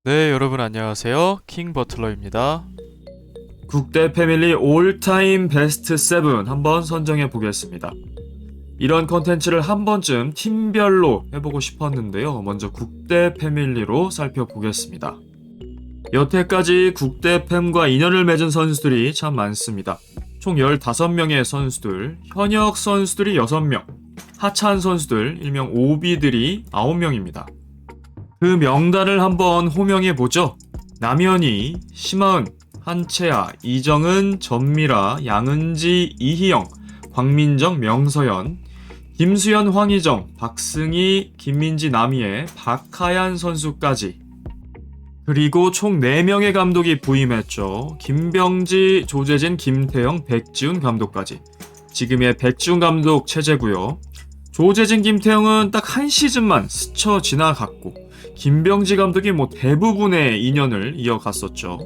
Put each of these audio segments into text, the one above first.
네, 여러분 안녕하세요. 킹 버틀러입니다. 국대 패밀리 올타임 베스트 7 한번 선정해 보겠습니다. 이런 컨텐츠를 한 번쯤 팀별로 해보고 싶었는데요. 먼저 국대 패밀리로 살펴보겠습니다. 여태까지 국대 팸과 인연을 맺은 선수들이 참 많습니다. 총 15명의 선수들, 현역 선수들이 6명, 하차한 선수들, 일명 오비들이 9명입니다. 그 명단을 한번 호명해보죠. 남현희, 심하은, 한채아, 이정은, 전미라, 양은지, 이희영, 광민정, 명서연, 김수현, 황희정, 박승희, 김민지, 남희애, 박하얀 선수까지. 그리고 총 4명의 감독이 부임했죠. 김병지, 조재진, 김태형, 백지훈 감독까지. 지금의 백지훈 감독 체제고요. 조재진, 김태형은 딱 한 시즌만 스쳐 지나갔고 김병지 감독이 대부분의 인연을 이어갔었죠.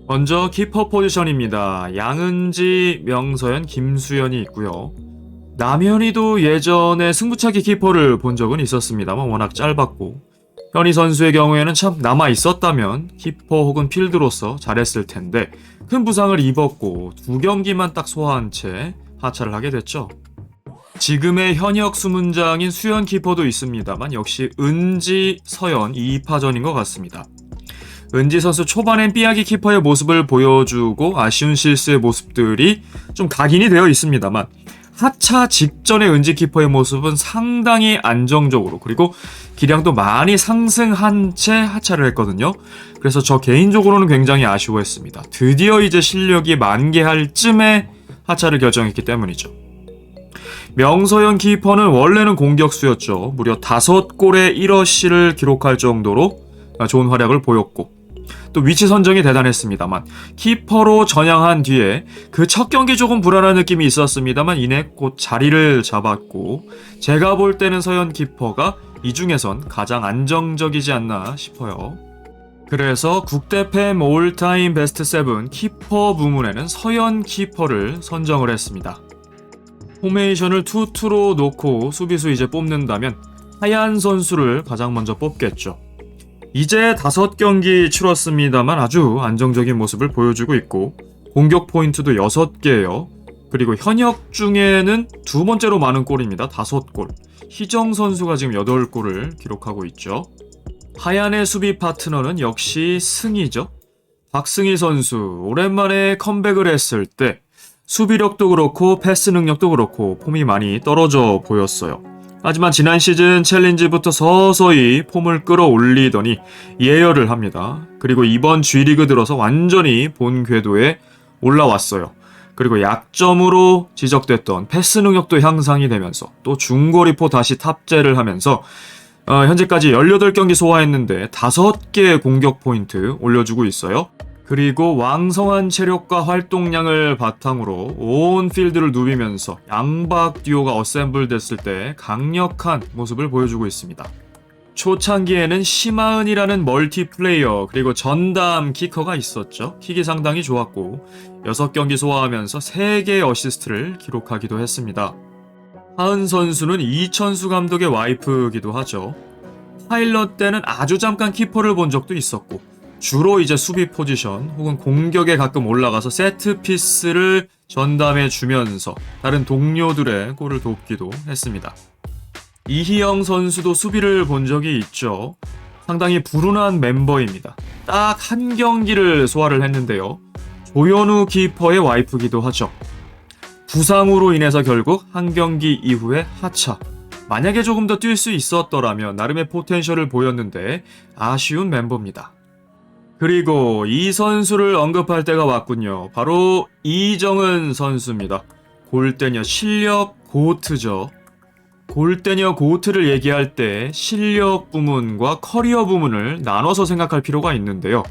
먼저 키퍼 포지션입니다. 양은지, 명서연, 김수현이 있고요. 남현희도 예전에 승부차기 키퍼를 본 적은 있었습니다만 워낙 짧았고 현희 선수의 경우에는 참 남아있었다면 키퍼 혹은 필드로서 잘했을 텐데 큰 부상을 입었고 2경기만 딱 소화한 채 하차를 하게 됐죠. 지금의 현역 수문장인 수현 키퍼도 있습니다만 역시 은지, 서연 2파전인 것 같습니다. 은지 선수 초반엔 삐약이 키퍼의 모습을 보여주고 아쉬운 실수의 모습들이 좀 각인이 되어 있습니다만 하차 직전의 은지 키퍼의 모습은 상당히 안정적으로 그리고 기량도 많이 상승한 채 하차를 했거든요. 그래서 저 개인적으로는 굉장히 아쉬워했습니다. 드디어 이제 실력이 만개할 쯤에 하차를 결정했기 때문이죠. 명서현 키퍼는 원래는 공격수였죠. 무려 5골의 1어시를 기록할 정도로 좋은 활약을 보였고 또 위치 선정이 대단했습니다만 키퍼로 전향한 뒤에 그 첫 경기 조금 불안한 느낌이 있었습니다만 이내 곧 자리를 잡았고 제가 볼 때는 서현 키퍼가 이 중에선 가장 안정적이지 않나 싶어요. 그래서 국대팸 올타임 베스트 7 키퍼 부문에는 서현 키퍼를 선정을 했습니다. 포메이션을 투투로 놓고 수비수 이제 뽑는다면 하얀 선수를 가장 먼저 뽑겠죠. 이제 5경기 치렀습니다만 아주 안정적인 모습을 보여주고 있고 공격 포인트도 6개예요. 그리고 현역 중에는 두 번째로 많은 골입니다. 5골. 희정 선수가 지금 8골을 기록하고 있죠. 하얀의 수비 파트너는 역시 승희죠. 박승희 선수 오랜만에 컴백을 했을 때 수비력도 그렇고 패스 능력도 그렇고 폼이 많이 떨어져 보였어요. 하지만 지난 시즌 챌린지부터 서서히 폼을 끌어올리더니 예열을 합니다. 그리고 이번 G리그 들어서 완전히 본 궤도에 올라왔어요. 그리고 약점으로 지적됐던 패스 능력도 향상이 되면서 또 중거리포 다시 탑재를 하면서 현재까지 18경기 소화했는데 5개의 공격 포인트 올려주고 있어요. 그리고 왕성한 체력과 활동량을 바탕으로 온 필드를 누비면서 양박 듀오가 어셈블 됐을 때 강력한 모습을 보여주고 있습니다. 초창기에는 심하은이라는 멀티플레이어 그리고 전담 키커가 있었죠. 킥이 상당히 좋았고 6경기 소화하면서 3개의 어시스트를 기록하기도 했습니다. 하은 선수는 이천수 감독의 와이프기도 하죠. 파일럿 때는 아주 잠깐 키퍼를 본 적도 있었고 주로 이제 수비 포지션 혹은 공격에 가끔 올라가서 세트피스를 전담해 주면서 다른 동료들의 골을 돕기도 했습니다. 이희영 선수도 수비를 본 적이 있죠. 상당히 불운한 멤버입니다. 딱 한 경기를 소화를 했는데요. 조현우 키퍼의 와이프기도 하죠. 부상으로 인해서 결국 한 경기 이후에 하차. 만약에 조금 더 뛸 수 있었더라면 나름의 포텐셜을 보였는데 아쉬운 멤버입니다. 그리고 이 선수를 언급할 때가 왔군요. 바로 이정은 선수입니다. 골대녀 실력 고트죠. 골대녀 고트를 얘기할 때 실력 부문과 커리어 부문을 나눠서 생각할 필요가 있는데요.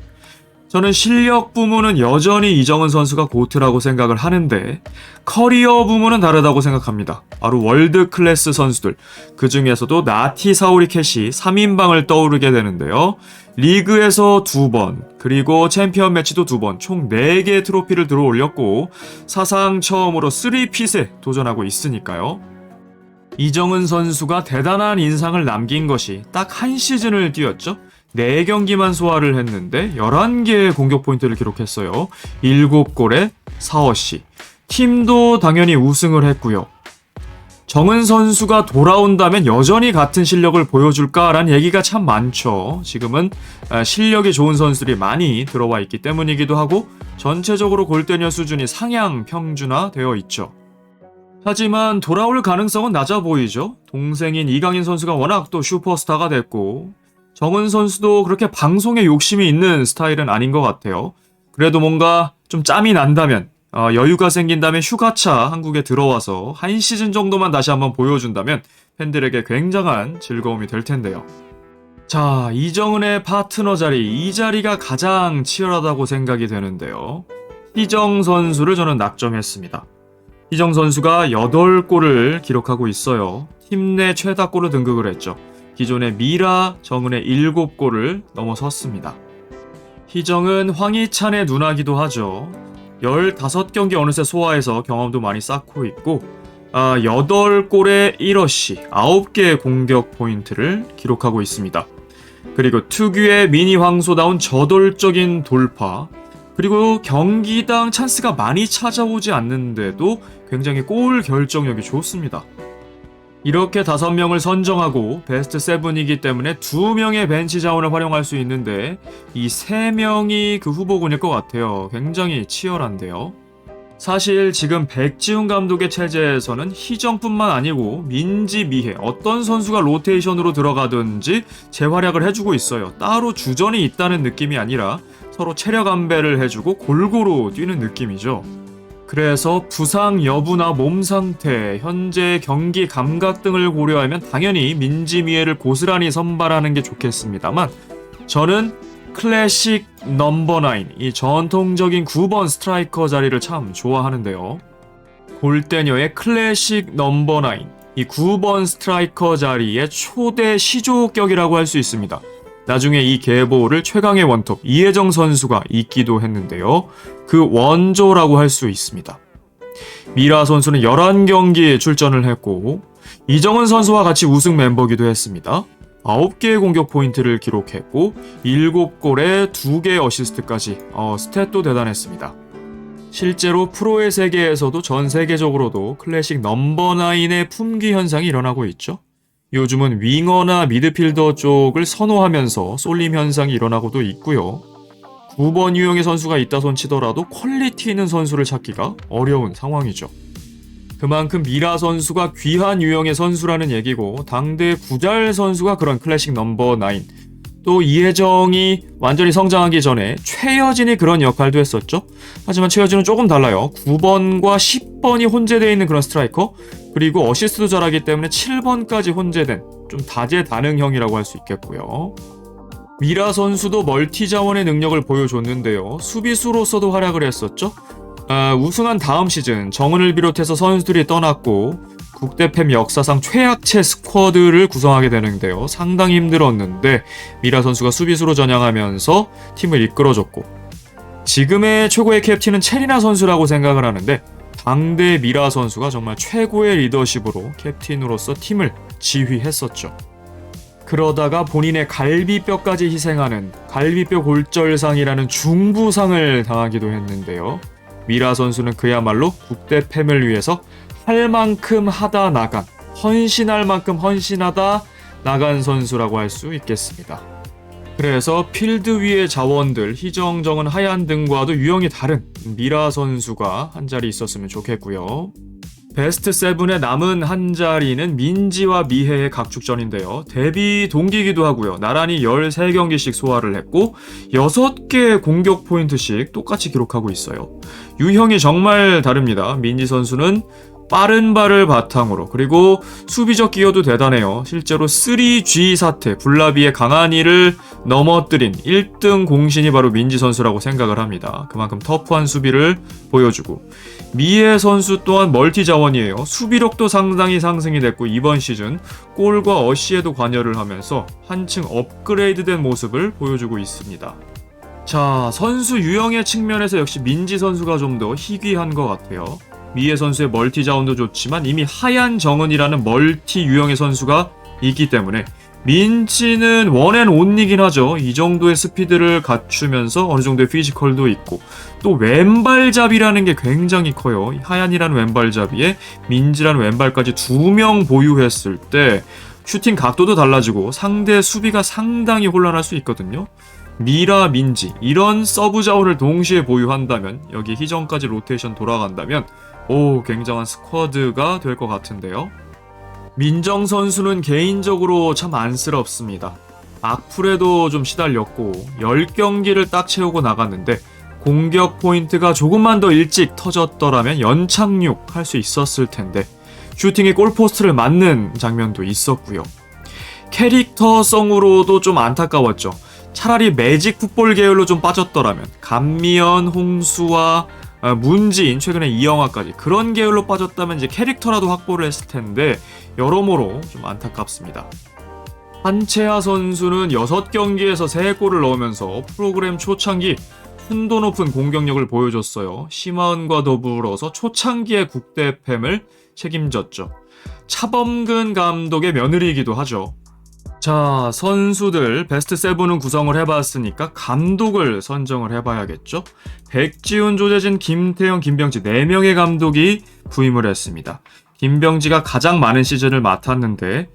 저는 실력 부문은 여전히 이정은 선수가 고트라고 생각을 하는데 커리어 부문은 다르다고 생각합니다. 바로 월드 클래스 선수들, 그 중에서도 나티 사우리캣이 3인방을 떠오르게 되는데요. 리그에서 2번, 그리고 챔피언 매치도 2번, 총 4개의 트로피를 들어올렸고 사상 처음으로 3핏에 도전하고 있으니까요. 이정은 선수가 대단한 인상을 남긴 것이 딱 한 시즌을 뛰었죠. 4경기만 소화를 했는데 11개의 공격 포인트를 기록했어요. 7골에 4어시. 팀도 당연히 우승을 했고요. 정은 선수가 돌아온다면 여전히 같은 실력을 보여줄까라는 얘기가 참 많죠. 지금은 실력이 좋은 선수들이 많이 들어와 있기 때문이기도 하고 전체적으로 골대녀 수준이 상향 평준화되어 있죠. 하지만 돌아올 가능성은 낮아 보이죠. 동생인 이강인 선수가 워낙 또 슈퍼스타가 됐고 정은 선수도 그렇게 방송에 욕심이 있는 스타일은 아닌 것 같아요. 그래도 뭔가 좀 짬이 난다면 여유가 생긴다면 휴가차 한국에 들어와서 한 시즌 정도만 다시 한번 보여준다면 팬들에게 굉장한 즐거움이 될 텐데요. 자, 이정은의 파트너 자리, 이 자리가 가장 치열하다고 생각이 되는데요. 희정 선수를 저는 낙점했습니다. 희정 선수가 8골을 기록하고 있어요. 팀 내 최다골로 등극을 했죠. 기존의 미라, 정은의 7골을 넘어섰습니다. 희정은 황희찬의 누나기도 하죠. 15경기 어느새 소화해서 경험도 많이 쌓고 있고 8골에 1어시 9개의 공격 포인트를 기록하고 있습니다. 그리고 특유의 미니 황소다운 저돌적인 돌파, 그리고 경기당 찬스가 많이 찾아오지 않는데도 굉장히 골 결정력이 좋습니다. 이렇게 5명을 선정하고 베스트 7이기 때문에 2명의 벤치 자원을 활용할 수 있는데 이 3명이 그 후보군일 것 같아요. 굉장히 치열한데요. 사실 지금 백지훈 감독의 체제에서는 희정뿐만 아니고 민지, 미해 어떤 선수가 로테이션으로 들어가든지 재활약을 해주고 있어요. 따로 주전이 있다는 느낌이 아니라 서로 체력 안배를 해주고 골고루 뛰는 느낌이죠. 그래서 부상 여부나 몸 상태, 현재 경기 감각 등을 고려하면 당연히 민지, 미해를 고스란히 선발하는 게 좋겠습니다만 저는 클래식 넘버 9, 이 전통적인 9번 스트라이커 자리를 참 좋아하는데요. 골대녀의 클래식 넘버 9, 이 9번 스트라이커 자리의 초대 시조격이라고 할 수 있습니다. 나중에 이 계보를 최강의 원톱 이혜정 선수가 잇기도 했는데요. 그 원조라고 할 수 있습니다. 미라 선수는 11경기에 출전을 했고 이정은 선수와 같이 우승 멤버기도 했습니다. 9개의 공격 포인트를 기록했고 7골에 2개의 어시스트까지 스탯도 대단했습니다. 실제로 프로의 세계에서도 전 세계적으로도 클래식 넘버 9의 품귀 현상이 일어나고 있죠. 요즘은 윙어나 미드필더 쪽을 선호하면서 쏠림 현상이 일어나고도 있고요. 9번 유형의 선수가 있다 손치더라도 퀄리티 있는 선수를 찾기가 어려운 상황이죠. 그만큼 미라 선수가 귀한 유형의 선수라는 얘기고 당대 구잘 선수가 그런 클래식 넘버 9, 또 이혜정이 완전히 성장하기 전에 최여진이 그런 역할도 했었죠. 하지만 최여진은 조금 달라요. 9번과 10번이 혼재되어 있는 그런 스트라이커, 그리고 어시스트도 잘하기 때문에 7번까지 혼재된 좀 다재다능형이라고 할 수 있겠고요. 미라 선수도 멀티 자원의 능력을 보여줬는데요. 수비수로서도 활약을 했었죠. 우승한 다음 시즌 정은을 비롯해서 선수들이 떠났고 국대팸 역사상 최약체 스쿼드를 구성하게 되는데요. 상당히 힘들었는데 미라 선수가 수비수로 전향하면서 팀을 이끌어줬고 지금의 최고의 캡틴은 체리나 선수라고 생각을 하는데 당대 미라 선수가 정말 최고의 리더십으로 캡틴으로서 팀을 지휘했었죠. 그러다가 본인의 갈비뼈까지 희생하는 갈비뼈 골절상이라는 중부상을 당하기도 했는데요. 미라 선수는 그야말로 국대팸을 위해서 할 만큼 하다 나간, 헌신할 만큼 헌신하다 나간 선수라고 할 수 있겠습니다. 그래서 필드 위의 자원들, 희정, 정은, 하얀 등과도 유형이 다른 미라 선수가 한 자리 있었으면 좋겠고요. 베스트 7의 남은 한 자리는 민지와 미해의 각축전인데요. 데뷔 동기이기도 하고요. 나란히 13경기씩 소화를 했고 6개의 공격 포인트씩 똑같이 기록하고 있어요. 유형이 정말 다릅니다. 민지 선수는 빠른 발을 바탕으로, 그리고 수비적 기여도 대단해요. 실제로 3G 사태, 블라비의 강한이를 넘어뜨린 1등 공신이 바로 민지 선수라고 생각을 합니다. 그만큼 터프한 수비를 보여주고 미해 선수 또한 멀티 자원이에요. 수비력도 상당히 상승이 됐고 이번 시즌 골과 어시에도 관여를 하면서 한층 업그레이드된 모습을 보여주고 있습니다. 자, 선수 유형의 측면에서 역시 민지 선수가 좀 더 희귀한 것 같아요. 미해 선수의 멀티 자원도 좋지만 이미 하얀 정은이라는 멀티 유형의 선수가 있기 때문에 민지는 원앤온리긴 하죠. 이 정도의 스피드를 갖추면서 어느 정도의 피지컬도 있고 또 왼발잡이라는 게 굉장히 커요. 하얀이라는 왼발잡이에 민지라는 왼발까지 2명 보유했을 때 슈팅 각도도 달라지고 상대 수비가 상당히 혼란할 수 있거든요. 미라, 민지 이런 서브 자원을 동시에 보유한다면 여기 희정까지 로테이션 돌아간다면 굉장한 스쿼드가 될 것 같은데요. 민정 선수는 개인적으로 참 안쓰럽습니다. 악플에도 좀 시달렸고 10경기를 딱 채우고 나갔는데 공격 포인트가 조금만 더 일찍 터졌더라면 연착륙 할 수 있었을 텐데 슈팅에 골포스트를 맞는 장면도 있었고요. 캐릭터성으로도 좀 안타까웠죠. 차라리 매직 풋볼 계열로 좀 빠졌더라면 감미연, 홍수와 문지인, 최근에 이영하까지 그런 계열로 빠졌다면 이제 캐릭터라도 확보를 했을 텐데 여러모로 좀 안타깝습니다. 한채아 선수는 6경기에서 3골을 넣으면서 프로그램 초창기 순도 높은 공격력을 보여줬어요. 심하은과 더불어서 초창기의 국대 팸을 책임졌죠. 차범근 감독의 며느리이기도 하죠. 자, 선수들 베스트 7은 구성을 해봤으니까 감독을 선정을 해봐야겠죠. 백지훈, 조재진, 김태형, 김병지 4명의 감독이 부임을 했습니다. 김병지가 가장 많은 시즌을 맡았는데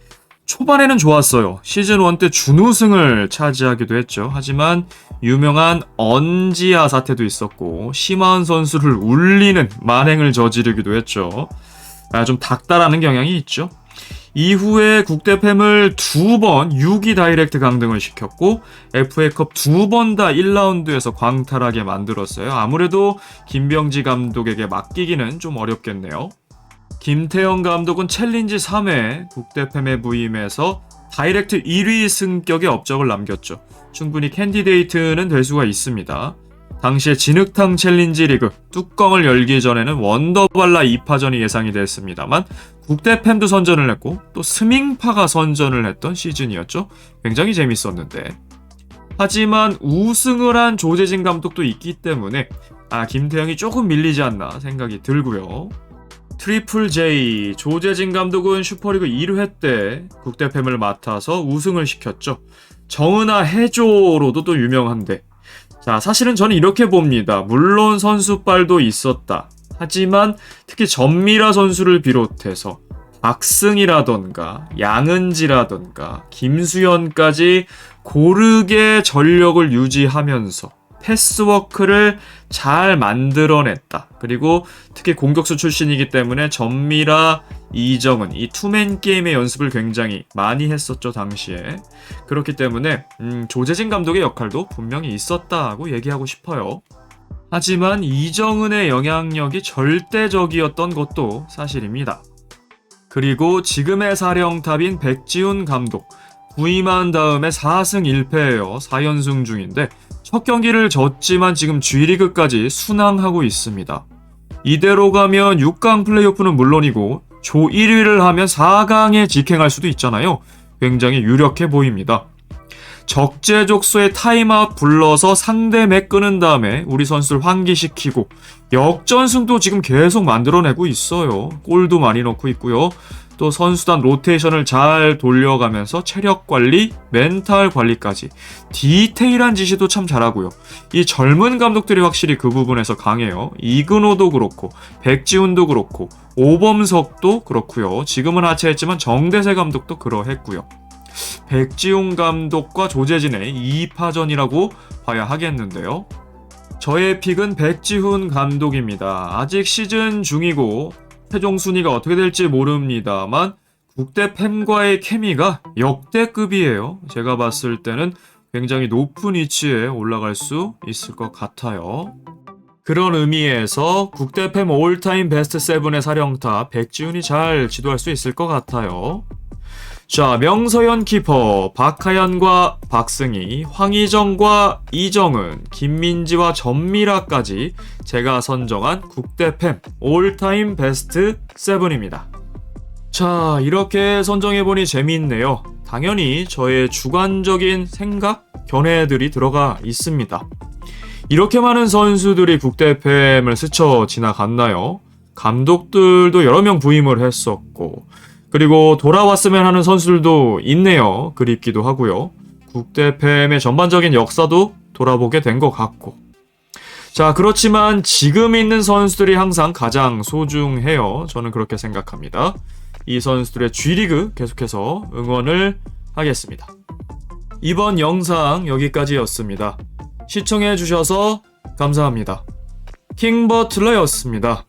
초반에는 좋았어요. 시즌1 때 준우승을 차지하기도 했죠. 하지만 유명한 언지아 사태도 있었고 심하은 선수를 울리는 만행을 저지르기도 했죠. 좀 닥달하는 경향이 있죠. 이후에 국대팸을 2번 6위 다이렉트 강등을 시켰고 FA컵 2번 다 1라운드에서 광탈하게 만들었어요. 아무래도 김병지 감독에게 맡기기는 좀 어렵겠네요. 김태형 감독은 챌린지 3회 국대팸에 부임해서 다이렉트 1위 승격의 업적을 남겼죠. 충분히 캔디데이트는 될 수가 있습니다. 당시에 진흙탕 챌린지 리그 뚜껑을 열기 전에는 원더발라 2파전이 예상이 됐습니다만 국대팸도 선전을 했고 또 스밍파가 선전을 했던 시즌이었죠. 굉장히 재밌었는데 하지만 우승을 한 조재진 감독도 있기 때문에 김태형이 조금 밀리지 않나 생각이 들고요. 트리플 J 조재진 감독은 슈퍼리그 1회 때 국대팸을 맡아서 우승을 시켰죠. 정은아 해조로도 또 유명한데 자, 사실은 저는 이렇게 봅니다. 물론 선수빨도 있었다. 하지만 특히 전미라 선수를 비롯해서 박승이라던가 양은지라던가 김수현까지 고르게 전력을 유지하면서 패스워크를 잘 만들어냈다. 그리고 특히 공격수 출신이기 때문에 전미라, 이정은 이 투맨 게임의 연습을 굉장히 많이 했었죠 당시에. 그렇기 때문에 조재진 감독의 역할도 분명히 있었다고 얘기하고 싶어요. 하지만 이정은의 영향력이 절대적이었던 것도 사실입니다. 그리고 지금의 사령탑인 백지훈 감독 부임한 다음에 4승 1패예요. 4연승 중인데 첫 경기를 졌지만 지금 G리그까지 순항하고 있습니다. 이대로 가면 6강 플레이오프는 물론이고 조 1위를 하면 4강에 직행할 수도 있잖아요. 굉장히 유력해 보입니다. 적재적소에 타임아웃 불러서 상대 맥 끄는 다음에 우리 선수를 환기시키고 역전승도 지금 계속 만들어내고 있어요. 골도 많이 넣고 있고요. 또 선수단 로테이션을 잘 돌려가면서 체력 관리, 멘탈 관리까지 디테일한 지시도 참 잘하고요. 이 젊은 감독들이 확실히 그 부분에서 강해요. 이근호도 그렇고 백지훈도 그렇고 오범석도 그렇고요. 지금은 하차했지만 정대세 감독도 그러했고요. 백지훈 감독과 조재진의 2파전이라고 봐야 하겠는데요. 저의 픽은 백지훈 감독입니다. 아직 시즌 중이고 최종 순위가 어떻게 될지 모릅니다만 국대 팸과의 케미가 역대급이에요. 제가 봤을 때는 굉장히 높은 위치에 올라갈 수 있을 것 같아요. 그런 의미에서 국대 팸 올타임 베스트 7의 사령탑 백지훈이 잘 지도할 수 있을 것 같아요. 자, 명서현 키퍼, 박하연과 박승희, 황희정과 이정은, 김민지와 전미라까지 제가 선정한 국대팸 올타임 베스트 7입니다. 자, 이렇게 선정해보니 재미있네요. 당연히 저의 주관적인 생각, 견해들이 들어가 있습니다. 이렇게 많은 선수들이 국대팸을 스쳐 지나갔나요? 감독들도 여러 명 부임을 했었고 그리고 돌아왔으면 하는 선수들도 있네요. 그립기도 하고요. 국대 팸의 전반적인 역사도 돌아보게 된 것 같고. 자, 그렇지만 지금 있는 선수들이 항상 가장 소중해요. 저는 그렇게 생각합니다. 이 선수들의 G리그 계속해서 응원을 하겠습니다. 이번 영상 여기까지였습니다. 시청해주셔서 감사합니다. 킹버틀러였습니다.